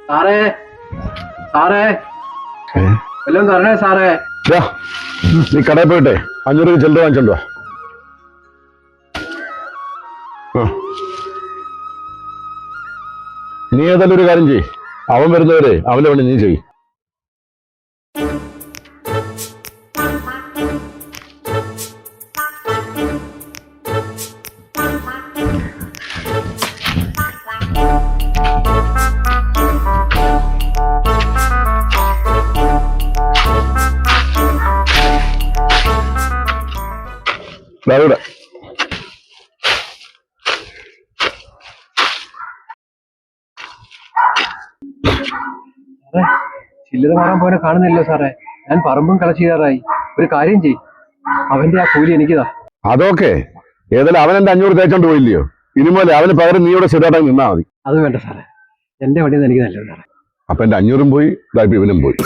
സാറേ സാറേ വല്ലതും തരണേ സാറേ. നീ കടയിൽ പോയിട്ടെ 500 രൂപ ചെല്ലു വാങ്ങിച്ചോ. നീ ഏതായാലും ഒരു കാര്യം ചെയ്യ്, അവൻ വരുന്നവരെ അവനെ വേണ്ടി നീ ചെയ്യ്. ഇവിടെ സാറേ ചില്ലറ മാറാൻ പോനെ കാണുന്നില്ലല്ലോ സാറേ. ഞാൻ പറമ്പും കള ചെയ്യാറായി. ഒരു കാര്യം ചെയ്, അവന്റെ ആ കൂലി എനിക്കിതാ. അതൊക്കെ ഏതായാലും അവൻ എന്റെ 500 തേച്ചോണ്ട് പോയില്ലയോ, ഇനിമൂലെ അവന് പകരം നീ ഇവിടെ സ്ഥിരമായിട്ട് നിന്നാ മതി. അത് വേണ്ട സാറേ, എന്റെ വണ്ടിയിൽ നിന്ന് എനിക്ക് നല്ലത് സാറേ. അപ്പൊ എന്റെ 500 പോയി, ഇവനും പോയി.